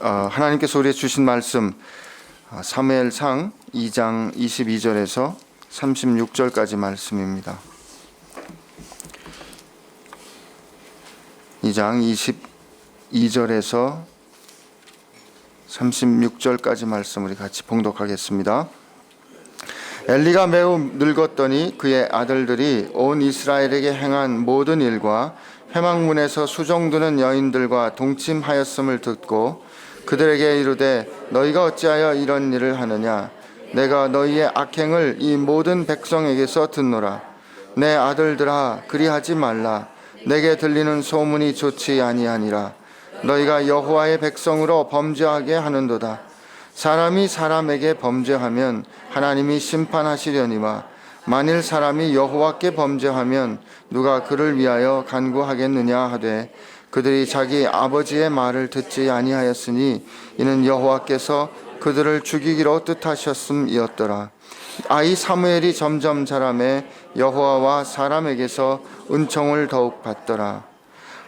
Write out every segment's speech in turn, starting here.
하나님께서 우리에게 주신 말씀 사무엘상 2장 22절에서 36절까지 말씀입니다. 2장 22절에서 36절까지 말씀 우리 같이 봉독하겠습니다. 엘리가 매우 늙었더니 그의 아들들이 온 이스라엘에게 행한 모든 일과 회막문에서 수종드는 여인들과 동침하였음을 듣고 그들에게 이르되 너희가 어찌하여 이런 일을 하느냐? 내가 너희의 악행을 이 모든 백성에게서 듣노라. 내 아들들아 그리하지 말라. 내게 들리는 소문이 좋지 아니하니라. 너희가 여호와의 백성으로 범죄하게 하는도다. 사람이 사람에게 범죄하면 하나님이 심판하시려니와 만일 사람이 여호와께 범죄하면 누가 그를 위하여 간구하겠느냐 하되 그들이 자기 아버지의 말을 듣지 아니하였으니 이는 여호와께서 그들을 죽이기로 뜻하셨음이었더라. 아이 사무엘이 점점 자라매 여호와와 사람에게서 은총을 더욱 받더라.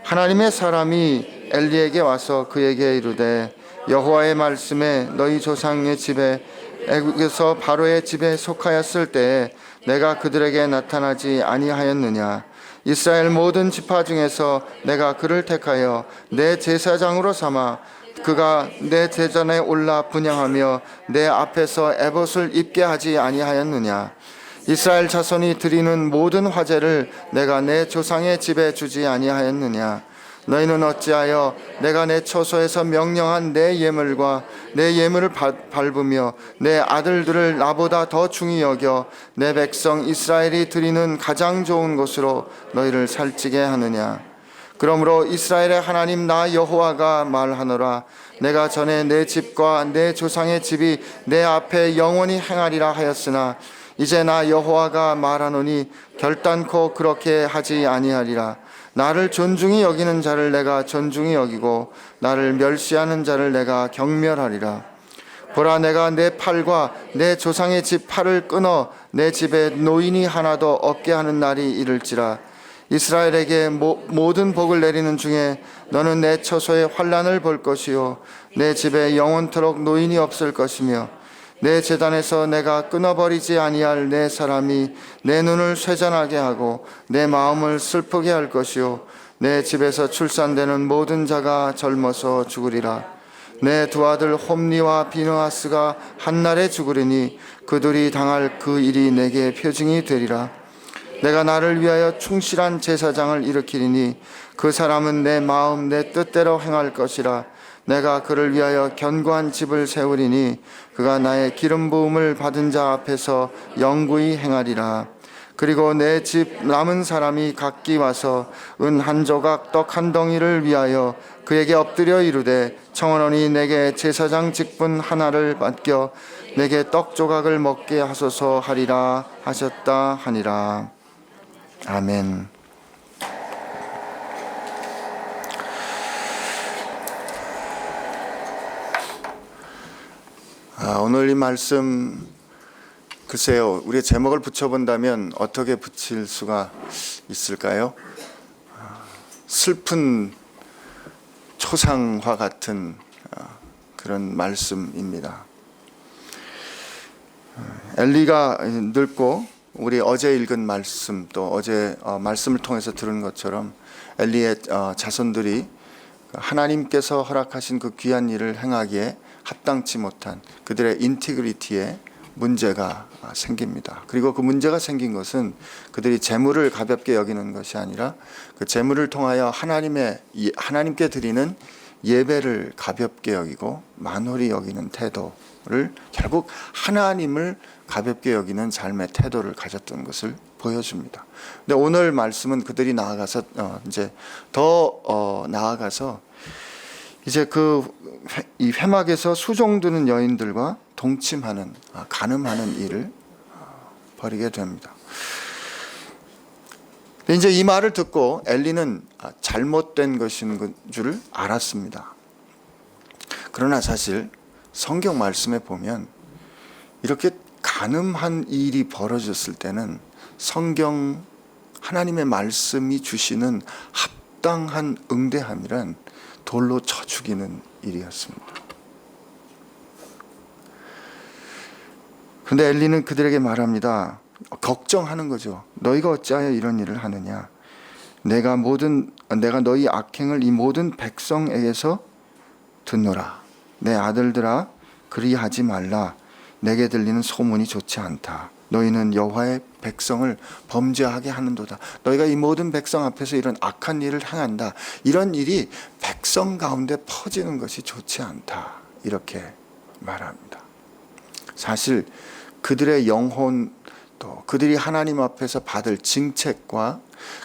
하나님의 사람이 엘리에게 와서 그에게 이르되 여호와의 말씀에 너희 조상의 집에 애굽에서 바로의 집에 속하였을 때에 내가 그들에게 나타나지 아니하였느냐? 이스라엘 모든 지파 중에서 내가 그를 택하여 내 제사장으로 삼아 그가 내 제전에 올라 분향하며 내 앞에서 에봇을 입게 하지 아니하였느냐? 이스라엘 자손이 드리는 모든 화제를 내가 내 조상의 집에 주지 아니하였느냐? 너희는 어찌하여 내가 내 처소에서 명령한 내 예물과 내 예물을 밟으며 내 아들들을 나보다 더 중히 여겨 내 백성 이스라엘이 드리는 가장 좋은 곳으로 너희를 살찌게 하느냐? 그러므로 이스라엘의 하나님 나 여호와가 말하노라. 내가 전에 내 집과 내 조상의 집이 내 앞에 영원히 행하리라 하였으나 이제 나 여호와가 말하노니 결단코 그렇게 하지 아니하리라. 나를 존중히 여기는 자를 내가 존중히 여기고 나를 멸시하는 자를 내가 경멸하리라. 보라, 내가 내 팔과 내 조상의 집 팔을 끊어 내 집에 노인이 하나도 없게 하는 날이 이를지라. 이스라엘에게 모든 복을 내리는 중에 너는 내 처소에 환난을 볼 것이요 내 집에 영원토록 노인이 없을 것이며 내 제단에서 내가 끊어버리지 아니할 내 사람이 내 눈을 쇠잔하게 하고 내 마음을 슬프게 할 것이요 내 집에서 출산되는 모든 자가 젊어서 죽으리라. 내 두 아들 홈니와 비느하스가 한날에 죽으리니 그들이 당할 그 일이 내게 표징이 되리라. 내가 나를 위하여 충실한 제사장을 일으키리니 그 사람은 내 마음 내 뜻대로 행할 것이라. 내가 그를 위하여 견고한 집을 세우리니 그가 나의 기름 부음을 받은 자 앞에서 영구히 행하리라. 그리고 내 집 남은 사람이 각기 와서 은 한 조각 떡 한 덩이를 위하여 그에게 엎드려 이르되 청원하니 내게 제사장 직분 하나를 맡겨 내게 떡 조각을 먹게 하소서 하리라 하셨다 하니라. 아멘. 오늘 이 말씀 글쎄요, 우리의 제목을 붙여본다면 어떻게 붙일 수가 있을까요? 슬픈 초상화 같은 그런 말씀입니다. 엘리가 늙고 우리 어제 읽은 말씀 또 어제 말씀을 통해서 들은 것처럼 엘리의 자손들이 하나님께서 허락하신 그 귀한 일을 행하기에 합당치 못한 그들의 인티그리티에 문제가 생깁니다. 그리고 그 문제가 생긴 것은 그들이 재물을 가볍게 여기는 것이 아니라 그 재물을 통하여 하나님께 드리는 예배를 가볍게 여기고 만홀히 여기는 태도를 결국 하나님을 가볍게 여기는 삶의 태도를 가졌던 것을 보여줍니다. 근데 오늘 말씀은 그들이 나아가서 이제 더 나아가서 이제 이 회막에서 수종드는 여인들과 동침하는 간음하는 일을 벌이게 됩니다. 근데 이제 이 말을 듣고 엘리는 잘못된 것인 줄 알았습니다. 그러나 사실 성경 말씀에 보면 이렇게 간음한 일이 벌어졌을 때는 성경 하나님의 말씀이 주시는 합당한 응대함이란 돌로 쳐 죽이는 일이었습니다. 그런데 엘리는 그들에게 말합니다. 걱정하는 거죠. 너희가 어찌하여 이런 일을 하느냐. 내가 너희 악행을 이 모든 백성에게서 듣노라. 내 아들들아, 그리하지 말라. 내게 들리는 소문이 좋지 않다. 너희는 여호와의 백성을 범죄하게 하는도다. 너희가 이 모든 백성 앞에서 이런 악한 일을 행한다. 이런 일이 백성 가운데 퍼지는 것이 좋지 않다. 이렇게 말합니다. 사실 그들의 영혼, 또 그들이 하나님 앞에서 받을 징책과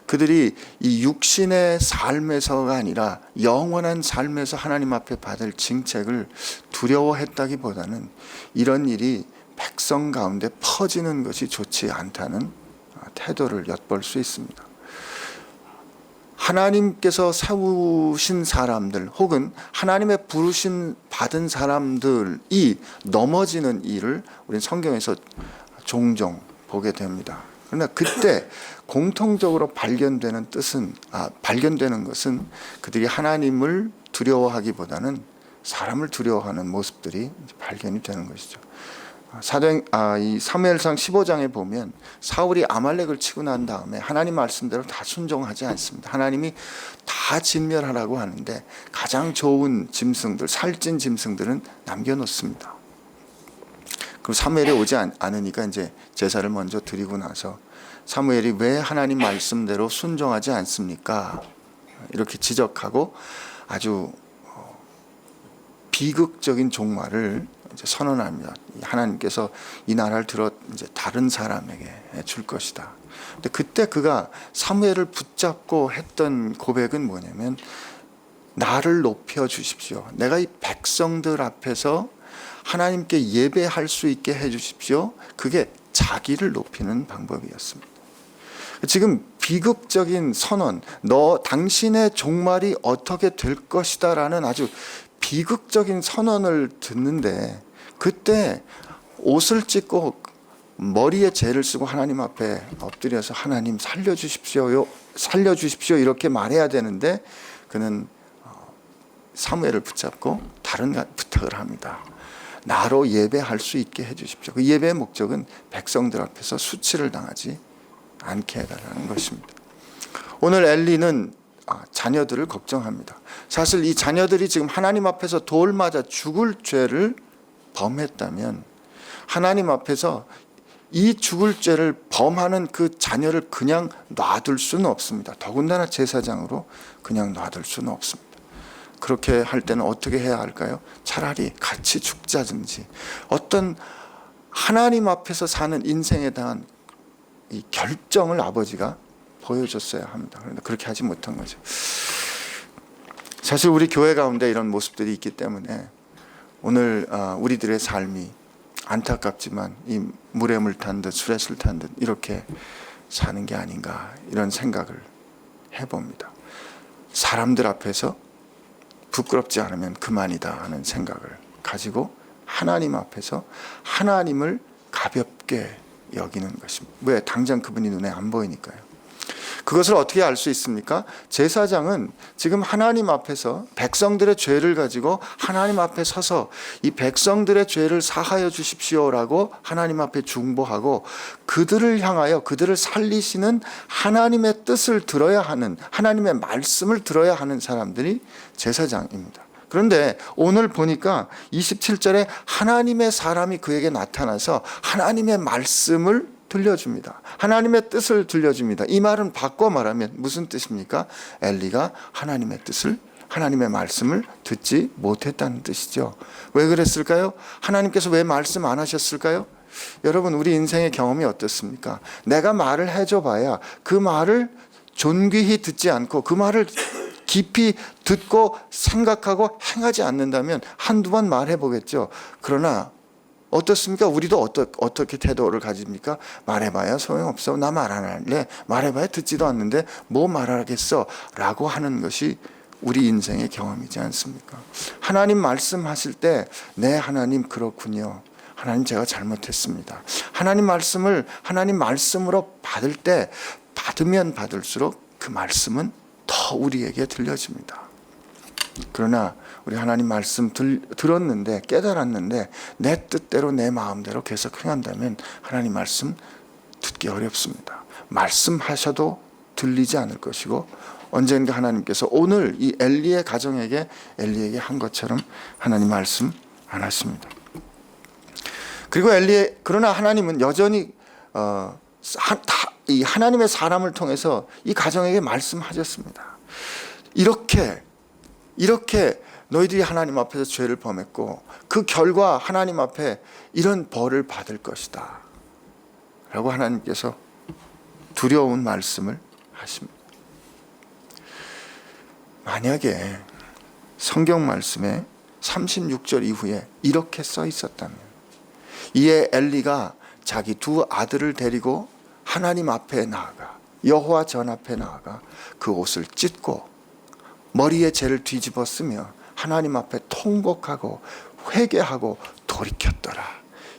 그들이 이 육신의 삶에서가 아니라 영원한 삶에서 하나님 앞에 받을 징책을 두려워했다기보다는 이런 일이 백성 가운데 퍼지는 것이 좋지 않다는 태도를 엿볼 수 있습니다. 하나님께서 세우신 사람들 혹은 하나님의 부르심 받은 사람들이 넘어지는 일을 우리 성경에서 종종 보게 됩니다. 그러나 그때 공통적으로 발견되는 것은 그들이 하나님을 두려워하기보다는 사람을 두려워하는 모습들이 발견이 되는 것이죠. 이 사무엘상 15장에 보면 사울이 아말렉을 치고 난 다음에 하나님 말씀대로 다 순종하지 않습니다. 하나님이 다 진멸하라고 하는데 가장 좋은 짐승들, 살찐 짐승들은 남겨놓습니다. 그리고 사무엘이 오지 않으니까 이제 제사를 먼저 드리고 나서 사무엘이 왜 하나님 말씀대로 순종하지 않습니까? 이렇게 지적하고 아주 비극적인 종말을 이제 선언합니다. 하나님께서 이 나라를 이제 다른 사람에게 줄 것이다. 근데 그때 그가 사무엘을 붙잡고 했던 고백은 뭐냐면, 나를 높여 주십시오. 내가 이 백성들 앞에서 하나님께 예배할 수 있게 해 주십시오. 그게 자기를 높이는 방법이었습니다. 지금 비극적인 선언, 당신의 종말이 어떻게 될 것이다라는 아주 비극적인 선언을 듣는데, 그때 옷을 찢고 머리에 재를 쓰고 하나님 앞에 엎드려서 하나님 살려주십시오 이렇게 말해야 되는데, 그는 사무엘을 붙잡고 다른 부탁을 합니다. 나로 예배할 수 있게 해주십시오. 그 예배의 목적은 백성들 앞에서 수치를 당하지 않게 해달라는 것입니다. 오늘 엘리는 자녀들을 걱정합니다. 사실 이 자녀들이 지금 하나님 앞에서 돌 맞아 죽을 죄를 범했다면 하나님 앞에서 이 죽을 죄를 범하는 그 자녀를 그냥 놔둘 수는 없습니다. 더군다나 제사장으로 그냥 놔둘 수는 없습니다. 그렇게 할 때는 어떻게 해야 할까요? 차라리 같이 죽자든지 어떤 하나님 앞에서 사는 인생에 대한 이 결정을 아버지가 보여줬어야 합니다. 그런데 그렇게 하지 못한 거죠. 사실 우리 교회 가운데 이런 모습들이 있기 때문에 오늘 우리들의 삶이 안타깝지만 이 물에 물 탄 듯 술에 술 탄 듯 이렇게 사는 게 아닌가, 이런 생각을 해봅니다. 사람들 앞에서 부끄럽지 않으면 그만이다 하는 생각을 가지고 하나님 앞에서 하나님을 가볍게 여기는 것입니다. 왜? 당장 그분이 눈에 안 보이니까요. 그것을 어떻게 알 수 있습니까? 제사장은 지금 하나님 앞에서 백성들의 죄를 가지고 하나님 앞에 서서 이 백성들의 죄를 사하여 주십시오라고 하나님 앞에 중보하고, 그들을 향하여 그들을 살리시는 하나님의 뜻을 들어야 하는, 하나님의 말씀을 들어야 하는 사람들이 제사장입니다. 그런데 오늘 보니까 27절에 하나님의 사람이 그에게 나타나서 하나님의 말씀을 들려줍니다. 하나님의 뜻을 들려줍니다. 이 말은 바꿔 말하면 무슨 뜻입니까? 엘리가 하나님의 뜻을, 하나님의 말씀을 듣지 못했다는 뜻이죠. 왜 그랬을까요? 하나님께서 왜 말씀 안 하셨을까요? 여러분, 우리 인생의 경험이 어떻습니까? 내가 말을 해줘 봐야 그 말을 존귀히 듣지 않고 그 말을 깊이 듣고 생각하고 행하지 않는다면 한두 번 말해보겠죠. 그러나 어떻습니까? 우리도 어떻게 태도를 가집니까? 말해봐야 소용없어. 나 말 안 할래. 말해봐야 듣지도 않는데 뭐 말하겠어? 라고 하는 것이 우리 인생의 경험이지 않습니까? 하나님 말씀하실 때, 네, 하나님 그렇군요. 하나님 제가 잘못했습니다. 하나님 말씀을 하나님 말씀으로 받을 때, 받으면 받을수록 그 말씀은 더 우리에게 들려집니다. 그러나 우리 하나님 말씀 들었는데 깨달았는데 내 뜻대로 내 마음대로 계속 행한다면 하나님 말씀 듣기 어렵습니다. 말씀하셔도 들리지 않을 것이고 언젠가 하나님께서 오늘 이 엘리의 가정에게 엘리에게 한 것처럼 하나님 말씀 안 하십니다. 그리고 그러나 하나님은 여전히 이 하나님의 사람을 통해서 이 가정에게 말씀하셨습니다. 이렇게 너희들이 하나님 앞에서 죄를 범했고 그 결과 하나님 앞에 이런 벌을 받을 것이다 라고 하나님께서 두려운 말씀을 하십니다. 만약에 성경 말씀에 36절 이후에 이렇게 써 있었다면, 이에 엘리가 자기 두 아들을 데리고 하나님 앞에 나아가 여호와 전 앞에 나아가 그 옷을 찢고 머리에 재를 뒤집어 쓰며 하나님 앞에 통곡하고 회개하고 돌이켰더라.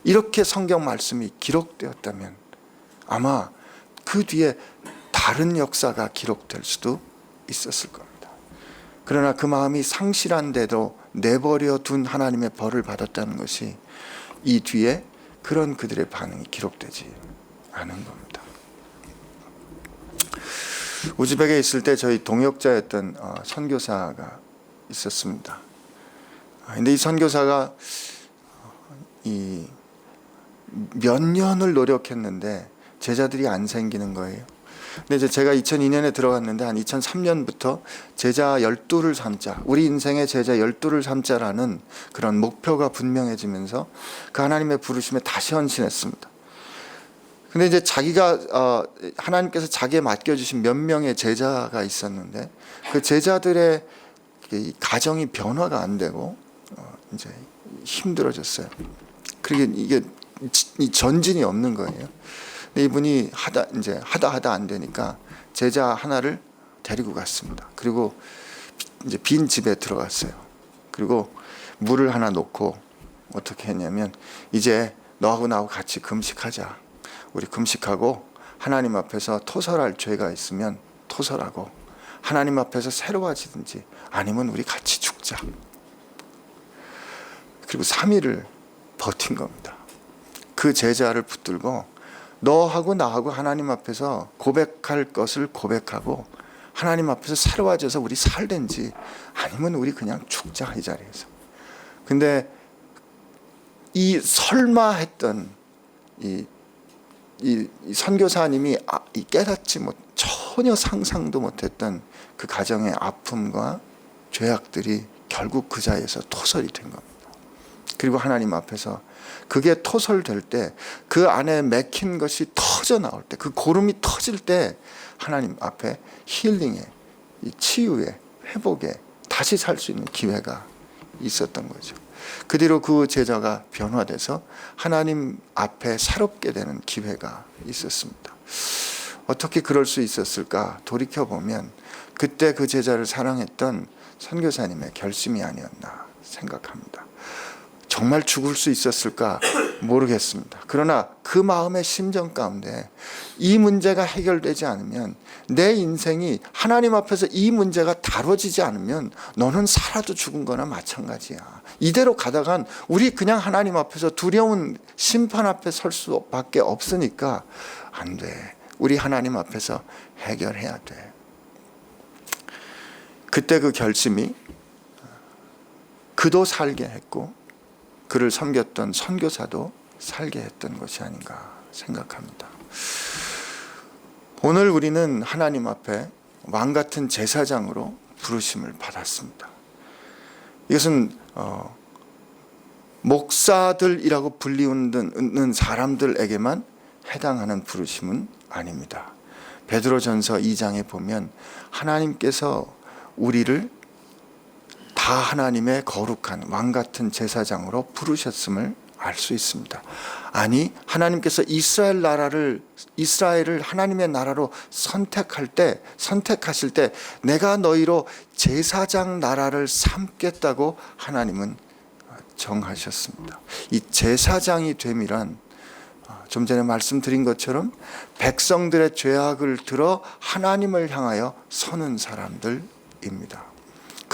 이렇게 성경 말씀이 기록되었다면 아마 그 뒤에 다른 역사가 기록될 수도 있었을 겁니다. 그러나 그 마음이 상실한데도 내버려 둔 하나님의 벌을 받았다는 것이 이 뒤에 그런 그들의 반응이 기록되지 않은 겁니다. 우즈벡에 있을 때 저희 동역자였던 선교사가 있었습니다. 근데 이 선교사가 몇 년을 노력했는데 제자들이 안 생기는 거예요. 근데 이제 제가 2002년에 들어갔는데 한 2003년부터 제자 12를 삼자, 우리 인생의 제자 12를 삼자라는 그런 목표가 분명해지면서 그 하나님의 부르심에 다시 헌신했습니다. 근데 이제 자기가 하나님께서 자기에 맡겨주신 몇 명의 제자가 있었는데 그 제자들의 가정이 변화가 안 되고 이제 힘들어졌어요. 그러게 이게 전진이 없는 거예요. 근데 이분이 하다 안 되니까 제자 하나를 데리고 갔습니다. 그리고 이제 빈 집에 들어갔어요. 그리고 물을 하나 놓고 어떻게 했냐면, 이제 너하고 나하고 같이 금식하자. 우리 금식하고 하나님 앞에서 토설할 죄가 있으면 토설하고 하나님 앞에서 새로워지든지 아니면 우리 같이 죽자. 그리고 3일을 버틴 겁니다. 그 제자를 붙들고 너하고 나하고 하나님 앞에서 고백할 것을 고백하고 하나님 앞에서 새로워져서 우리 살든지 아니면 우리 그냥 죽자, 이 자리에서. 근데 이 설마 했던 이 선교사님이 깨닫지 전혀 상상도 못했던 그 가정의 아픔과 죄악들이 결국 그 자리에서 토설이 된 겁니다. 그리고 하나님 앞에서 그게 토설될 때, 그 안에 맥힌 것이 터져 나올 때, 그 고름이 터질 때 하나님 앞에 힐링의, 치유의, 회복의, 다시 살 수 있는 기회가 있었던 거죠. 그 뒤로 그 제자가 변화돼서 하나님 앞에 새롭게 되는 기회가 있었습니다. 어떻게 그럴 수 있었을까 돌이켜보면 그때 그 제자를 사랑했던 선교사님의 결심이 아니었나 생각합니다. 정말 죽을 수 있었을까 모르겠습니다. 그러나 그 마음의 심정 가운데 이 문제가 해결되지 않으면, 내 인생이 하나님 앞에서 이 문제가 다뤄지지 않으면 너는 살아도 죽은 거나 마찬가지야. 이대로 가다간 우리 그냥 하나님 앞에서 두려운 심판 앞에 설 수밖에 없으니까 안 돼. 우리 하나님 앞에서 해결해야 돼. 그때 그 결심이 그도 살게 했고 그를 섬겼던 선교사도 살게 했던 것이 아닌가 생각합니다. 오늘 우리는 하나님 앞에 왕 같은 제사장으로 부르심을 받았습니다. 이것은 목사들이라고 불리우는 사람들에게만 해당하는 부르심은 아닙니다. 베드로전서 2장에 보면 하나님께서 우리를 다 하나님의 거룩한 왕 같은 제사장으로 부르셨음을 알 수 있습니다. 아니, 하나님께서 이스라엘을 하나님의 나라로 선택하실 때 내가 너희로 제사장 나라를 삼겠다고 하나님은 정하셨습니다. 이 제사장이 됨이란 좀 전에 말씀드린 것처럼 백성들의 죄악을 들어 하나님을 향하여 서는 사람들입니다.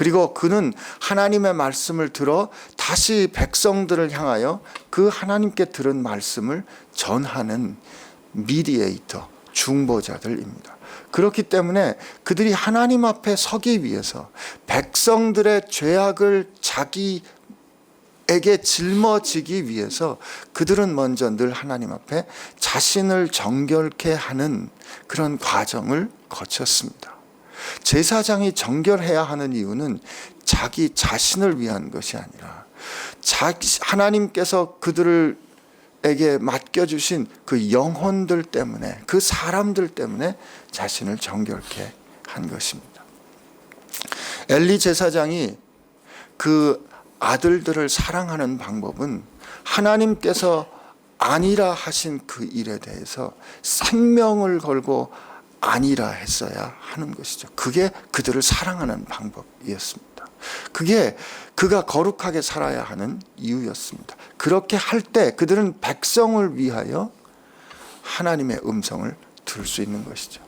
그리고 그는 하나님의 말씀을 들어 다시 백성들을 향하여 그 하나님께 들은 말씀을 전하는 미디에이터, 중보자들입니다. 그렇기 때문에 그들이 하나님 앞에 서기 위해서 백성들의 죄악을 자기에게 짊어지기 위해서 그들은 먼저 늘 하나님 앞에 자신을 정결케 하는 그런 과정을 거쳤습니다. 제사장이 정결해야 하는 이유는 자기 자신을 위한 것이 아니라 하나님께서 그들에게 맡겨주신 그 영혼들 때문에, 그 사람들 때문에 자신을 정결케 한 것입니다. 엘리 제사장이 그 아들들을 사랑하는 방법은 하나님께서 아니라 하신 그 일에 대해서 생명을 걸고 아니라 했어야 하는 것이죠. 그게 그들을 사랑하는 방법이었습니다. 그게 그가 거룩하게 살아야 하는 이유였습니다. 그렇게 할 때 그들은 백성을 위하여 하나님의 음성을 들을 수 있는 것이죠.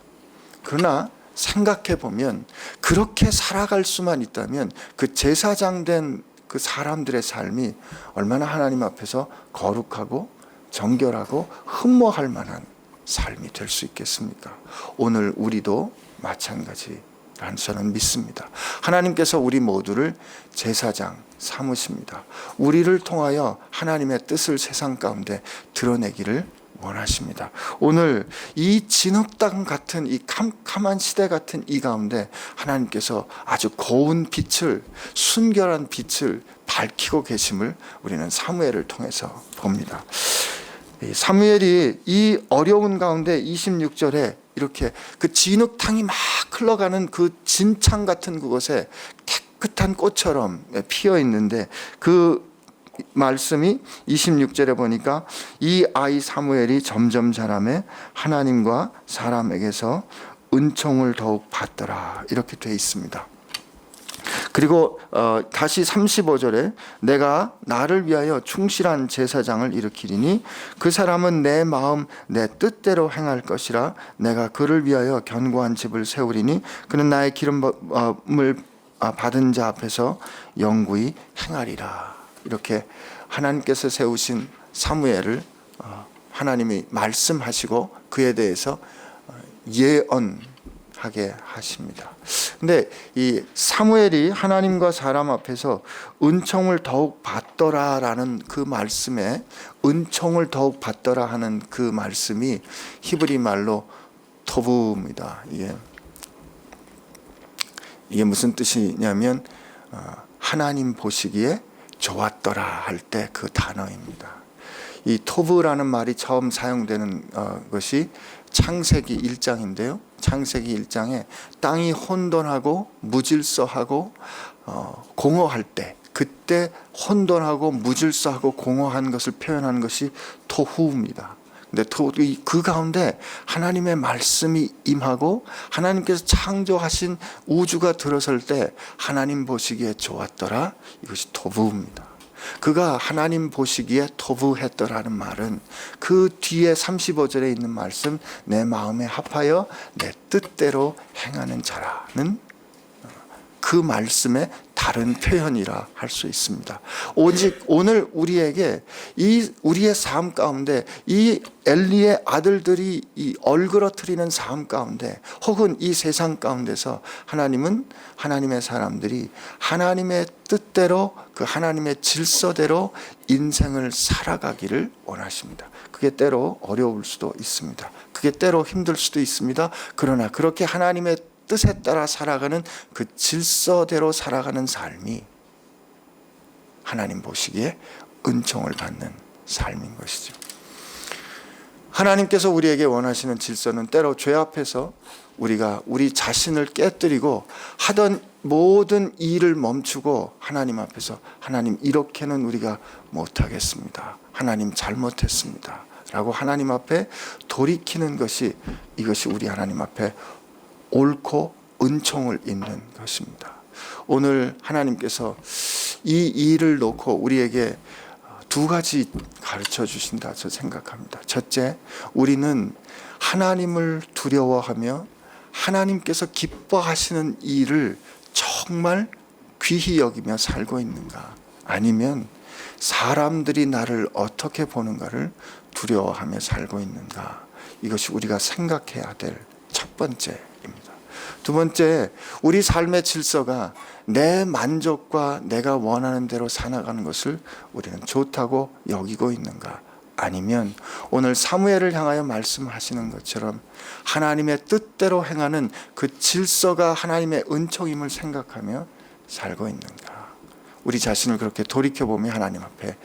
그러나 생각해 보면 그렇게 살아갈 수만 있다면 그 제사장 된 그 사람들의 삶이 얼마나 하나님 앞에서 거룩하고 정결하고 흠모할 만한 삶이 될 수 있겠습니까? 오늘 우리도 마찬가지라는 저는 믿습니다. 하나님께서 우리 모두를 제사장 삼으십니다. 우리를 통하여 하나님의 뜻을 세상 가운데 드러내기를 원하십니다. 오늘 이 진흙땅 같은 이 캄캄한 시대 같은 이 가운데 하나님께서 아주 고운 빛을, 순결한 빛을 밝히고 계심을 우리는 사무엘을 통해서 봅니다. 사무엘이 이 어려운 가운데 26절에 이렇게 그 진흙탕이 막 흘러가는 그 진창 같은 그곳에 깨끗한 꽃처럼 피어 있는데 그 말씀이 26절에 보니까 이 아이 사무엘이 점점 자라매 하나님과 사람에게서 은총을 더욱 받더라 이렇게 되어 있습니다. 그리고 다시 35절에 내가 나를 위하여 충실한 제사장을 일으키리니 그 사람은 내 마음 내 뜻대로 행할 것이라 내가 그를 위하여 견고한 집을 세우리니 그는 나의 기름을 받은 자 앞에서 영구히 행하리라. 이렇게 하나님께서 세우신 사무엘을 하나님이 말씀하시고 그에 대해서 예언하게 하십니다. 근데 이 사무엘이 하나님과 사람 앞에서 은총을 더욱 받더라라는 그 말씀에 은총을 더욱 받더라 하는 그 말씀이 히브리 말로 토부입니다. 이게 무슨 뜻이냐면 하나님 보시기에 좋았더라 할 때 그 단어입니다. 이 토브라는 말이 처음 사용되는 것이 창세기 1장인데요. 창세기 1장에 땅이 혼돈하고 무질서하고 공허할 때, 그때 혼돈하고 무질서하고 공허한 것을 표현한 것이 토후입니다. 근데 그 가운데 하나님의 말씀이 임하고 하나님께서 창조하신 우주가 들어설 때 하나님 보시기에 좋았더라. 이것이 토부입니다. 그가 하나님 보시기에 토부했더라는 말은 그 뒤에 35절에 있는 말씀 내 마음에 합하여 내 뜻대로 행하는 자라는 그 말씀의 다른 표현이라 할 수 있습니다. 오직 오늘 우리에게 우리의 삶 가운데 이 엘리의 아들들이 이 얼그러뜨리는 삶 가운데 혹은 이 세상 가운데서 하나님은 하나님의 사람들이 하나님의 뜻대로 그 하나님의 질서대로 인생을 살아가기를 원하십니다. 그게 때로 어려울 수도 있습니다. 그게 때로 힘들 수도 있습니다. 그러나 그렇게 하나님의 뜻에 따라 살아가는 그 질서대로 살아가는 삶이 하나님 보시기에 은총을 받는 삶인 것이죠. 하나님께서 우리에게 원하시는 질서는 때로 죄 앞에서 우리가 우리 자신을 깨뜨리고 하던 모든 일을 멈추고 하나님 앞에서 하나님 이렇게는 우리가 못하겠습니다. 하나님 잘못했습니다. 라고 하나님 앞에 돌이키는 것이 이것이 우리 하나님 앞에 옳고 은총을 잇는 것입니다. 오늘 하나님께서 이 일을 놓고 우리에게 두 가지 가르쳐 주신다 저 생각합니다. 첫째, 우리는 하나님을 두려워하며 하나님께서 기뻐하시는 일을 정말 귀히 여기며 살고 있는가? 아니면 사람들이 나를 어떻게 보는가를 두려워하며 살고 있는가? 이것이 우리가 생각해야 될 첫 번째입니다. 두 번째, 우리 삶의 질서가 내 만족과 내가 원하는 대로 살아가는 것을 우리는 좋다고 여기고 있는가? 아니면 오늘 사무엘을 향하여 말씀하시는 것처럼 하나님의 뜻대로 행하는 그 질서가 하나님의 은총임을 생각하며 살고 있는가? 우리 자신을 그렇게 돌이켜보며 하나님 앞에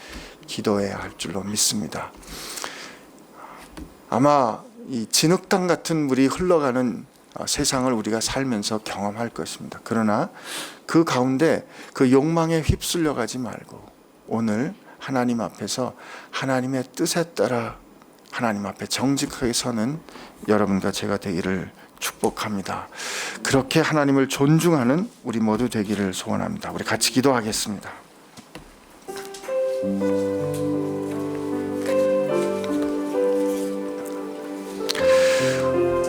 기도해야 할 줄로 믿습니다. 아마 이 진흙탕 같은 물이 흘러가는 세상을 우리가 살면서 경험할 것입니다. 그러나 그 가운데 그 욕망에 휩쓸려 가지 말고 오늘 하나님 앞에서 하나님의 뜻에 따라 하나님 앞에 정직하게 서는 여러분과 제가 되기를 축복합니다. 그렇게 하나님을 존중하는 우리 모두 되기를 소원합니다. 우리 같이 기도하겠습니다.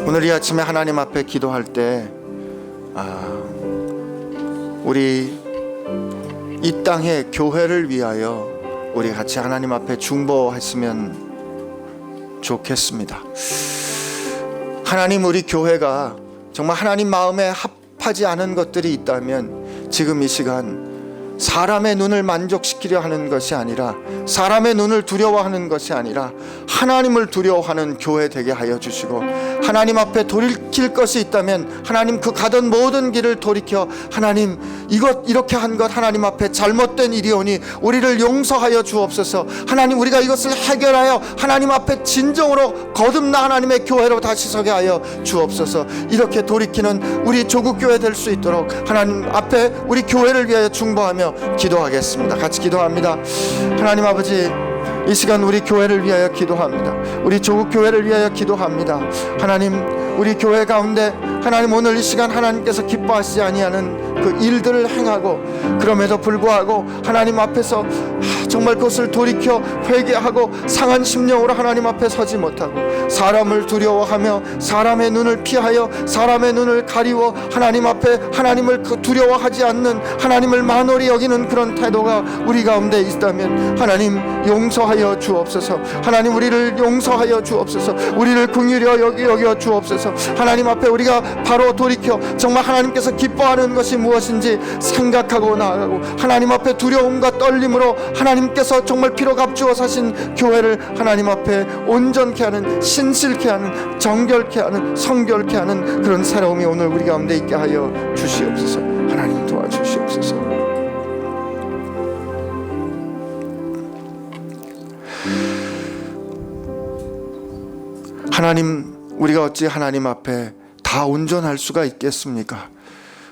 오늘 이 아침에 하나님 앞에 기도할 때 우리 이 땅의 교회를 위하여 우리 같이 하나님 앞에 중보했으면 좋겠습니다. 하나님, 우리 교회가 정말 하나님 마음에 합하지 않은 것들이 있다면 지금 이 시간 사람의 눈을 만족시키려 하는 것이 아니라, 사람의 눈을 두려워하는 것이 아니라 하나님을 두려워하는 교회 되게 하여 주시고, 하나님 앞에 돌이킬 것이 있다면 하나님 그 가던 모든 길을 돌이켜 하나님 이렇게 한 것 하나님 앞에 잘못된 일이오니 우리를 용서하여 주옵소서. 하나님, 우리가 이것을 해결하여 하나님 앞에 진정으로 거듭나 하나님의 교회로 다시 서게 하여 주옵소서. 이렇게 돌이키는 우리 조국교회 될 수 있도록 하나님 앞에 우리 교회를 위하여 중보하며 기도하겠습니다. 같이 기도합니다. 하나님 아버지, 이 시간 우리 교회를 위하여 기도합니다. 우리 조국교회를 위하여 기도합니다. 하나님, 우리 교회 가운데 하나님 오늘 이 시간 하나님께서 기뻐하시지 아니하는 그 일들을 행하고, 그럼에도 불구하고 하나님 앞에서 정말 그것을 돌이켜 회개하고 상한 심령으로 하나님 앞에 서지 못하고 사람을 두려워하며 사람의 눈을 피하여 사람의 눈을 가리워 하나님 앞에 하나님을 두려워하지 않는, 하나님을 만홀히 여기는 그런 태도가 우리 가운데 있다면 하나님 용서하여 주옵소서. 하나님, 우리를 용서하여 주옵소서. 우리를 긍휼히 여겨 주옵소서. 하나님 앞에 우리가 바로 돌이켜 정말 하나님께서 기뻐하는 것이 무엇인지 생각하고 나아가고, 하나님 앞에 두려움과 떨림으로 하나님께서 정말 피로 값주어 사신 교회를 하나님 앞에 온전케 하는, 신실케 하는, 정결케 하는, 성결케 하는 그런 새로움이 오늘 우리 가운데 있게 하여 주시옵소서. 하나님 도와주시옵소서. 하나님, 우리가 어찌 하나님 앞에 다 온전할 수가 있겠습니까?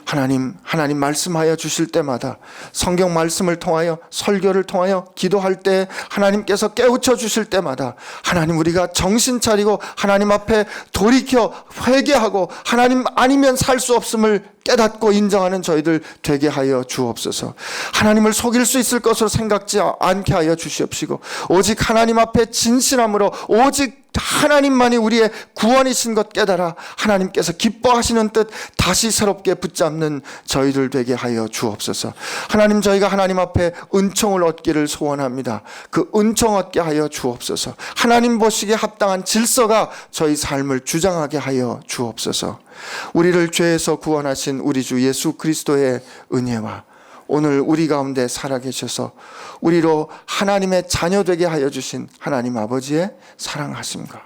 하나님 말씀하여 주실 때마다, 성경 말씀을 통하여, 설교를 통하여, 기도할 때 하나님께서 깨우쳐 주실 때마다 하나님, 우리가 정신 차리고 하나님 앞에 돌이켜 회개하고 하나님 아니면 살 수 없음을 깨닫고 인정하는 저희들 되게 하여 주옵소서. 하나님을 속일 수 있을 것으로 생각지 않게 하여 주시옵시고, 오직 하나님 앞에 진실함으로 오직 하나님만이 우리의 구원이신 것 깨달아 하나님께서 기뻐하시는 뜻 다시 새롭게 붙잡는 저희들 되게 하여 주옵소서. 하나님, 저희가 하나님 앞에 은총을 얻기를 소원합니다. 그 은총 얻게 하여 주옵소서. 하나님 보시기에 합당한 질서가 저희 삶을 주장하게 하여 주옵소서. 우리를 죄에서 구원하신 우리 주 예수 그리스도의 은혜와 오늘 우리 가운데 살아계셔서 우리로 하나님의 자녀 되게 하여 주신 하나님 아버지의 사랑하심과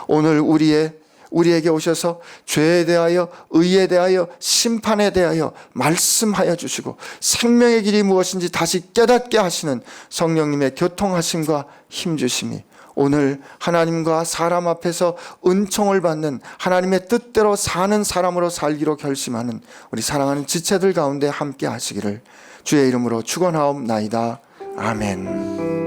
오늘 우리에게 오셔서 죄에 대하여, 의에 대하여, 심판에 대하여 말씀하여 주시고 생명의 길이 무엇인지 다시 깨닫게 하시는 성령님의 교통하심과 힘주심이 오늘 하나님과 사람 앞에서 은총을 받는, 하나님의 뜻대로 사는 사람으로 살기로 결심하는 우리 사랑하는 지체들 가운데 함께 하시기를 주의 이름으로 축원하옵나이다. 아멘.